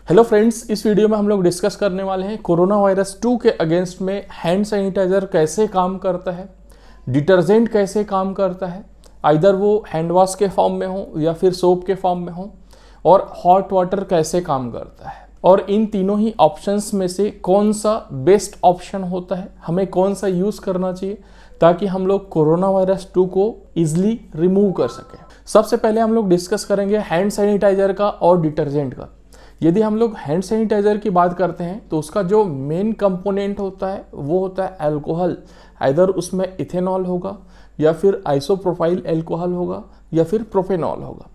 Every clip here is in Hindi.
हेलो फ्रेंड्स, इस वीडियो में हम लोग डिस्कस करने वाले हैं कोरोना वायरस 2 के अगेंस्ट में हैंड सैनिटाइजर कैसे काम करता है, डिटर्जेंट कैसे काम करता है, आइदर वो हैंड वॉश के फॉर्म में हो या फिर सोप के फॉर्म में हो, और हॉट वाटर कैसे काम करता है, और इन तीनों ही ऑप्शंस में से कौन सा बेस्ट ऑप्शन होता है, हमें कौन सा यूज़ करना चाहिए ताकि हम लोग कोरोना वायरस 2 को ईजिली रिमूव कर सकें। सबसे पहले हम लोग डिस्कस करेंगे हैंड सैनिटाइजर का और डिटर्जेंट का। यदि हम लोग हैंड सैनिटाइजर की बात करते हैं तो उसका जो मेन कंपोनेंट होता है वो होता है अल्कोहल। आइदर उसमें इथेनॉल होगा या फिर आइसोप्रोपाइल अल्कोहल होगा या फिर प्रोपेनॉल होगा।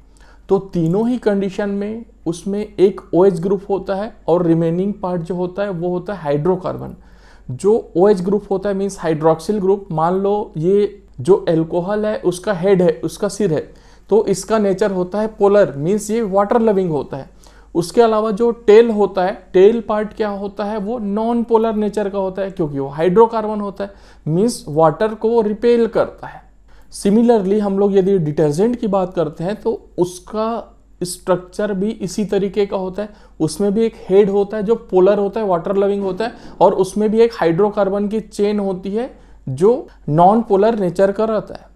तो तीनों ही कंडीशन में उसमें एक OH ग्रुप होता है और रिमेनिंग पार्ट जो होता है वो होता है हाइड्रोकार्बन। जो OH ग्रुप होता है मीन्स हाइड्रोक्सिल ग्रुप, मान लो ये जो अल्कोहल है उसका हेड है, उसका सिर है, तो इसका नेचर होता है पोलर, मीन्स ये वाटर लविंग होता है। उसके अलावा जो टेल होता है, टेल पार्ट क्या होता है, वो नॉन पोलर नेचर का होता है क्योंकि वो हाइड्रोकार्बन होता है, मीन्स वाटर को वो रिपेल करता है। सिमिलरली हम लोग यदि डिटर्जेंट की बात करते हैं तो उसका स्ट्रक्चर भी इसी तरीके का होता है। उसमें भी एक हेड होता है जो पोलर होता है, वाटर लविंग होता है, और उसमें भी एक हाइड्रोकार्बन की चेन होती है जो नॉन पोलर नेचर का रहता है।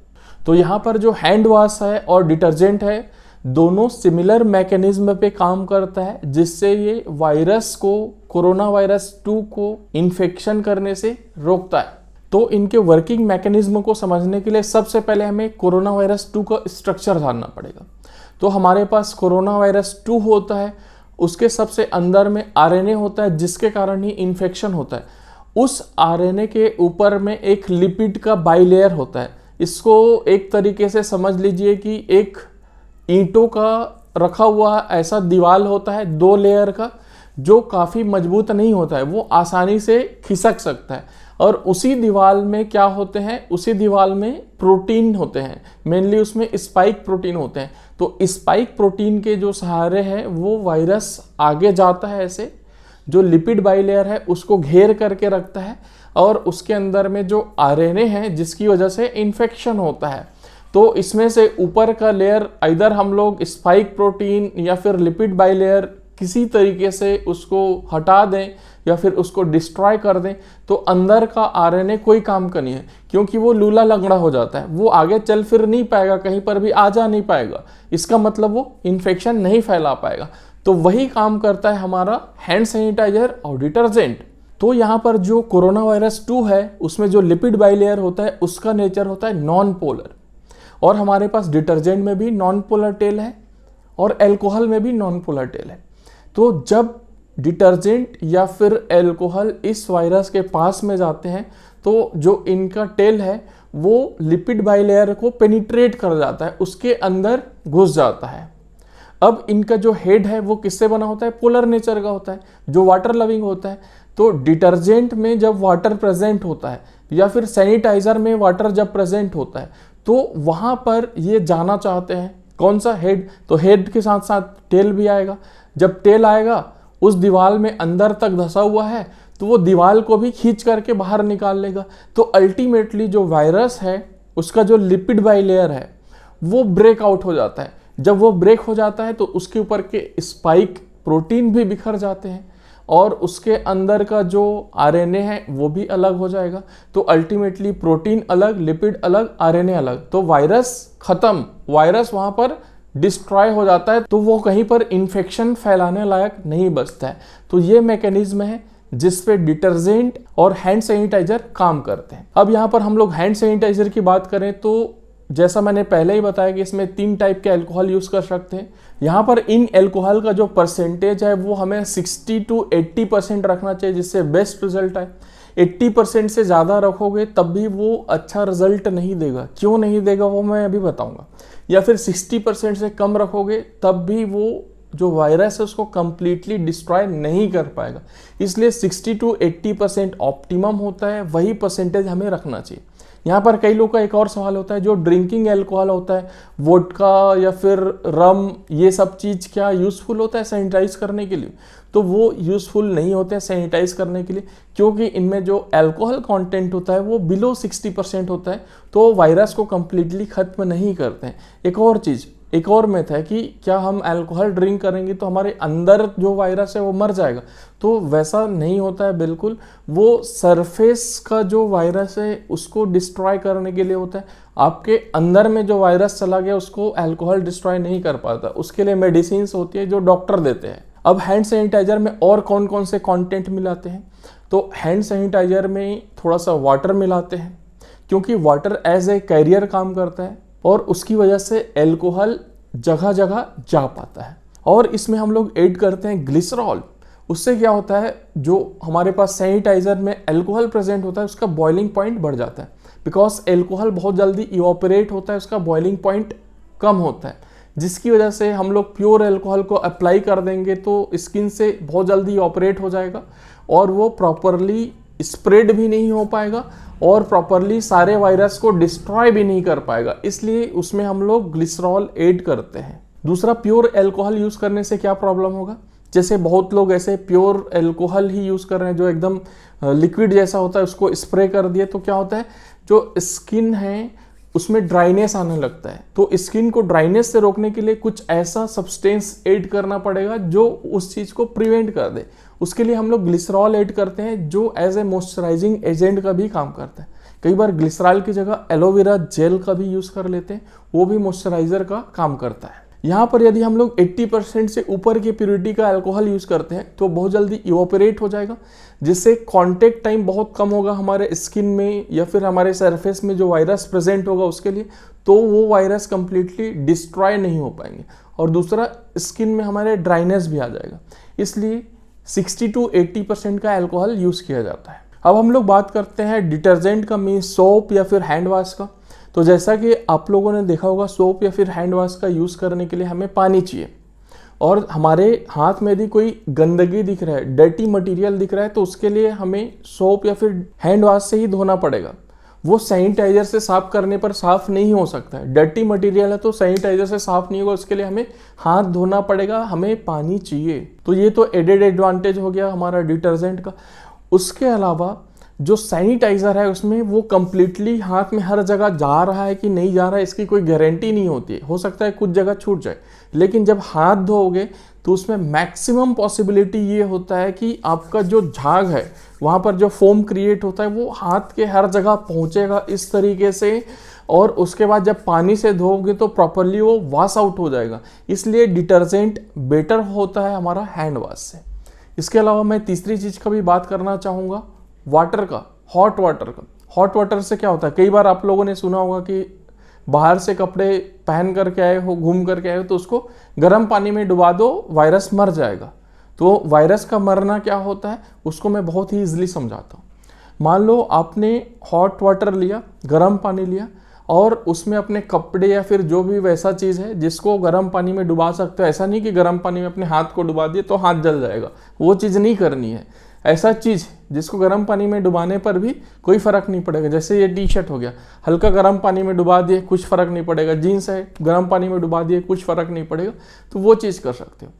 तो यहाँ पर जो हैंड वॉश है और डिटर्जेंट है दोनों सिमिलर मैकेनिज्म पे काम करता है, जिससे ये वायरस को, कोरोना वायरस 2 को इन्फेक्शन करने से रोकता है। तो इनके वर्किंग मैकेनिज्म को समझने के लिए सबसे पहले हमें कोरोना वायरस 2 का स्ट्रक्चर जानना पड़ेगा। तो हमारे पास कोरोना वायरस 2 होता है, उसके सबसे अंदर में RNA होता है जिसके कारण ही इन्फेक्शन होता है। उस RNA के ऊपर में एक लिपिड का बाइलेयर होता है। इसको एक तरीके से समझ लीजिए कि एक ईंटों का रखा हुआ ऐसा दीवार होता है 2 लेयर का, जो काफ़ी मजबूत नहीं होता है, वो आसानी से खिसक सकता है। और उसी दीवार में क्या होते हैं, उसी दीवार में प्रोटीन होते हैं, मेनली उसमें स्पाइक प्रोटीन होते हैं। तो स्पाइक प्रोटीन के जो सहारे हैं वो वायरस आगे जाता है, ऐसे जो लिपिड बाइलेयर है उसको घेर करके रखता है, और उसके अंदर में जो RNA है जिसकी वजह से इन्फेक्शन होता है। तो इसमें से ऊपर का लेयर आइदर हम लोग स्पाइक प्रोटीन या फिर लिपिड बाइलेयर किसी तरीके से उसको हटा दें या फिर उसको डिस्ट्रॉय कर दें, तो अंदर का RNA कोई काम का नहीं है क्योंकि वो लूला लंगड़ा हो जाता है, वो आगे चल फिर नहीं पाएगा, कहीं पर भी आ जा नहीं पाएगा। इसका मतलब वो इन्फेक्शन नहीं फैला पाएगा। तो वही काम करता है हमारा हैंड सैनिटाइजर और डिटर्जेंट। तो यहाँ पर जो कोरोना वायरस 2 है उसमें जो लिपिड बाइलेयर होता है उसका नेचर होता है नॉन पोलर, और हमारे पास डिटर्जेंट में भी नॉन पोलर टेल है और अल्कोहल में भी नॉन पोलर टेल है। तो जब डिटर्जेंट या फिर अल्कोहल इस वायरस के पास में जाते हैं तो जो इनका टेल है वो लिपिड बाइलेयर को पेनिट्रेट कर जाता है, उसके अंदर घुस जाता है। अब इनका जो हेड है वो किससे बना होता है, पोलर नेचर का होता है जो वाटर लविंग होता है। तो डिटर्जेंट में जब वाटर प्रेजेंट होता है या फिर सैनिटाइजर में वाटर जब प्रेजेंट होता है तो वहाँ पर ये जाना चाहते हैं कौन सा, हेड। तो हेड के साथ साथ टेल भी आएगा। जब टेल आएगा उस दीवार में अंदर तक धंसा हुआ है तो वो दीवार को भी खींच करके बाहर निकाल लेगा। तो अल्टीमेटली जो वायरस है उसका जो लिपिड बाइलेयर है वो ब्रेक आउट हो जाता है। जब वो ब्रेक हो जाता है तो उसके ऊपर के स्पाइक प्रोटीन भी बिखर जाते हैं और उसके अंदर का जो RNA है वो भी अलग हो जाएगा। तो अल्टीमेटली प्रोटीन अलग, लिपिड अलग, RNA अलग, तो वायरस खत्म, वायरस वहाँ पर डिस्ट्रॉय हो जाता है। तो वो कहीं पर इन्फेक्शन फैलाने लायक नहीं बचता है। तो ये मैकेनिज्म है जिस पे डिटर्जेंट और हैंड सैनिटाइजर काम करते हैं। अब यहाँ पर हम लोग हैंड सैनिटाइजर की बात करें तो जैसा मैंने पहले ही बताया कि इसमें 3 टाइप के अल्कोहल यूज़ कर सकते हैं। यहाँ पर इन अल्कोहल का जो परसेंटेज है वो हमें 60 to 80% रखना चाहिए, जिससे बेस्ट रिजल्ट आए। 80% से ज़्यादा रखोगे तब भी वो अच्छा रिजल्ट नहीं देगा। क्यों नहीं देगा वो मैं अभी बताऊँगा। या फिर 60% से कम रखोगे तब भी वो जो वायरस है उसको कम्प्लीटली डिस्ट्रॉय नहीं कर पाएगा। इसलिए 60 to 80% ऑप्टिमम होता है, वही परसेंटेज हमें रखना चाहिए। यहाँ पर कई लोग का एक और सवाल होता है, जो ड्रिंकिंग अल्कोहल होता है, वोडका या फिर रम, ये सब चीज़ क्या यूज़फुल होता है सैनिटाइज करने के लिए? तो वो यूज़फुल नहीं होते हैं सैनिटाइज करने के लिए, क्योंकि इनमें जो अल्कोहल कंटेंट होता है वो बिलो 60% होता है, तो वायरस को कम्प्लीटली ख़त्म नहीं करते हैं। एक और चीज़, एक और मिथ है कि क्या हम अल्कोहल ड्रिंक करेंगे तो हमारे अंदर जो वायरस है वो मर जाएगा, तो वैसा नहीं होता है बिल्कुल। वो सरफेस का जो वायरस है उसको डिस्ट्रॉय करने के लिए होता है। आपके अंदर में जो वायरस चला गया उसको अल्कोहल डिस्ट्रॉय नहीं कर पाता, उसके लिए मेडिसिन होती है जो डॉक्टर देते हैं। अब हैंड सैनिटाइजर में और कौन कौन से कंटेंट मिलाते हैं, तो हैंड सैनिटाइजर में थोड़ा सा वाटर मिलाते हैं, क्योंकि वाटर एज ए कैरियर काम करता है और उसकी वजह से अल्कोहल जगह जगह जा पाता है। और इसमें हम लोग ऐड करते हैं ग्लिसरॉल। उससे क्या होता है, जो हमारे पास सैनिटाइजर में अल्कोहल प्रेजेंट होता है उसका बॉइलिंग पॉइंट बढ़ जाता है, बिकॉज अल्कोहल बहुत जल्दी इवोपरेट होता है, उसका बॉइलिंग पॉइंट कम होता है, जिसकी वजह से हम लोग प्योर अल्कोहल को अप्लाई कर देंगे तो स्किन से बहुत जल्दी इवोपरेट हो जाएगा और वो प्रॉपरली स्प्रेड भी नहीं हो पाएगा और प्रॉपरली सारे वायरस को डिस्ट्रॉय भी नहीं कर पाएगा, इसलिए उसमें हम लोग ग्लिसरॉल ऐड करते हैं। दूसरा, प्योर अल्कोहल यूज़ करने से क्या प्रॉब्लम होगा, जैसे बहुत लोग ऐसे प्योर अल्कोहल ही यूज़ कर रहे हैं जो एकदम लिक्विड जैसा होता है, उसको स्प्रे कर दिए तो क्या होता है, जो स्किन है उसमें ड्राइनेस आने लगता है। तो स्किन को ड्राइनेस से रोकने के लिए कुछ ऐसा सब्सटेंस ऐड करना पड़ेगा जो उस चीज़ को प्रिवेंट कर दे। उसके लिए हम लोग ग्लिसरॉल ऐड करते हैं जो एज ए मॉइस्चराइजिंग एजेंट का भी काम करता है। कई बार ग्लिसरॉल की जगह एलोवेरा जेल का भी यूज़ कर लेते हैं, वो भी मॉइस्चराइजर का काम करता है। यहाँ पर यदि हम लोग 80% से ऊपर की प्योरिटी का अल्कोहल यूज़ करते हैं तो बहुत जल्दी इवोपरेट हो जाएगा, जिससे कांटेक्ट टाइम बहुत कम होगा हमारे स्किन में या फिर हमारे सरफेस में जो वायरस प्रेजेंट होगा उसके लिए, तो वो वायरस कंप्लीटली डिस्ट्रॉय नहीं हो पाएंगे। और दूसरा, स्किन में हमारे ड्राइनेस भी आ जाएगा, इसलिए 60 to 80% का अल्कोहल यूज़ किया जाता है। अब हम लोग बात करते हैं डिटर्जेंट का, मीन्स सोप या फिर हैंड वॉश का। तो जैसा कि आप लोगों ने देखा होगा, सोप या फिर हैंड वॉश का यूज़ करने के लिए हमें पानी चाहिए और हमारे हाथ में यदि कोई गंदगी दिख रहा है, डर्टी मटेरियल दिख रहा है, तो उसके लिए हमें सोप या फिर हैंड वॉश से ही धोना पड़ेगा। वो सैनिटाइजर से साफ करने पर साफ नहीं हो सकता है। डर्टी मटेरियल है तो सैनिटाइजर से साफ नहीं होगा, उसके लिए हमें हाथ धोना पड़ेगा, हमें पानी चाहिए। तो ये तो एडेड एडवांटेज हो गया हमारा डिटर्जेंट का। उसके अलावा जो सैनिटाइज़र है उसमें वो कम्प्लीटली हाथ में हर जगह जा रहा है कि नहीं जा रहा है इसकी कोई गारंटी नहीं होती है, हो सकता है कुछ जगह छूट जाए, लेकिन जब हाथ धोओगे तो उसमें मैक्सिमम पॉसिबिलिटी ये होता है कि आपका जो झाग है वहाँ पर जो फोम क्रिएट होता है वो हाथ के हर जगह पहुँचेगा इस तरीके से, और उसके बाद जब पानी से धोओगे तो प्रॉपरली वो वॉश आउट हो जाएगा। इसलिए डिटर्जेंट बेटर होता है हमारा हैंड वॉश से। इसके अलावा मैं तीसरी चीज़ का भी बात करना चाहूँगा, वाटर का, हॉट वाटर का। हॉट वाटर से क्या होता है, कई बार आप लोगों ने सुना होगा कि बाहर से कपड़े पहन करके आए हो, घूम करके आए हो, तो उसको गर्म पानी में डुबा दो, वायरस मर जाएगा। तो वायरस का मरना क्या होता है उसको मैं बहुत ही ईजिली समझाता हूँ। मान लो आपने हॉट वाटर लिया, गर्म पानी लिया, और उसमें अपने कपड़े या फिर जो भी वैसा चीज़ है जिसको गर्म पानी में डुबा सकते हो। ऐसा नहीं कि गर्म पानी में अपने हाथ को डुबा दिए तो हाथ जल जाएगा, वो चीज़ नहीं करनी है। ऐसा चीज़ जिसको गर्म पानी में डुबाने पर भी कोई फ़र्क नहीं पड़ेगा, जैसे ये टी शर्ट हो गया, हल्का गर्म पानी में डुबा दिए कुछ फ़र्क नहीं पड़ेगा। जीन्स है, गर्म पानी में डुबा दिए कुछ फ़र्क नहीं पड़ेगा, तो वो चीज़ कर सकते हो।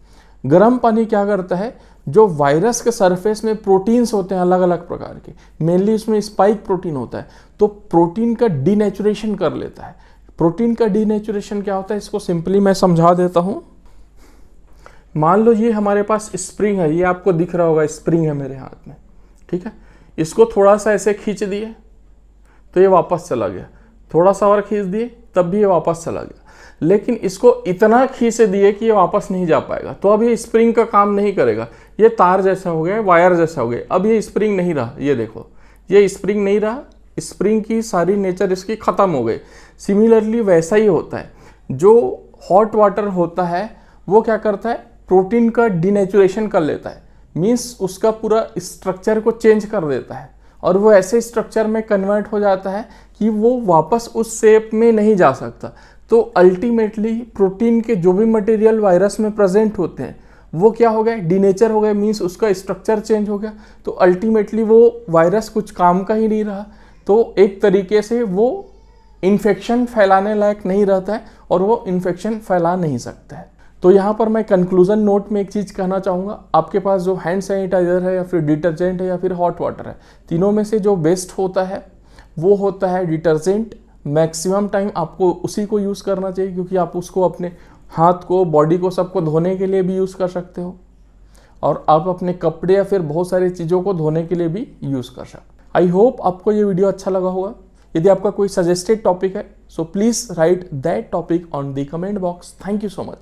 गर्म पानी क्या करता है, जो वायरस के सरफेस में प्रोटीन्स होते हैं अलग अलग प्रकार के, मेनली उसमें स्पाइक प्रोटीन होता है, तो प्रोटीन का डीनेचुरेशन कर लेता है। प्रोटीन का डीनेचुरेशन क्या होता है इसको सिंपली मैं समझा देता हूँ। मान लो ये हमारे पास स्प्रिंग है, ये आपको दिख रहा होगा स्प्रिंग है मेरे हाथ में, ठीक है। इसको थोड़ा सा ऐसे खींच दिए तो ये वापस चला गया, थोड़ा सा और खींच दिए तब भी ये वापस चला गया, लेकिन इसको इतना खींच दिए कि ये वापस नहीं जा पाएगा, तो अब ये स्प्रिंग का काम नहीं करेगा, ये तार जैसा हो गया, वायर जैसा हो गया। अब ये स्प्रिंग नहीं रहा, ये देखो ये स्प्रिंग नहीं रहा, स्प्रिंग की सारी नेचर इसकी ख़त्म हो गई। सिमिलरली वैसा ही होता है, जो हॉट वाटर होता है वो क्या करता है, प्रोटीन का डीनेचुरेशन कर लेता है, मीन्स उसका पूरा स्ट्रक्चर को चेंज कर देता है, और वो ऐसे स्ट्रक्चर में कन्वर्ट हो जाता है कि वो वापस उस शेप में नहीं जा सकता। तो अल्टीमेटली प्रोटीन के जो भी मटेरियल वायरस में प्रेजेंट होते हैं वो क्या हो गए, डीनेचर हो गए, मीन्स उसका स्ट्रक्चर चेंज हो गया। तो अल्टीमेटली वो वायरस कुछ काम का ही नहीं रहा, तो एक तरीके से वो इन्फेक्शन फैलाने लायक नहीं रहता है और वो इन्फेक्शन फैला नहीं सकता है। तो यहाँ पर मैं कंक्लूजन नोट में एक चीज़ कहना चाहूँगा, आपके पास जो हैंड सैनिटाइज़र है या फिर डिटर्जेंट है या फिर हॉट वाटर है, तीनों में से जो बेस्ट होता है वो होता है डिटर्जेंट, मैक्सिमम टाइम आपको उसी को यूज़ करना चाहिए, क्योंकि आप उसको अपने हाथ को, बॉडी को, सबको धोने के लिए भी यूज़ कर सकते हो, और आप अपने कपड़े या फिर बहुत सारी चीज़ों को धोने के लिए भी यूज़ कर सकते हो। आई होप आपको ये वीडियो अच्छा लगा होगा। यदि आपका कोई सजेस्टेड टॉपिक है, so please write that topic on the comment box. Thank you so much.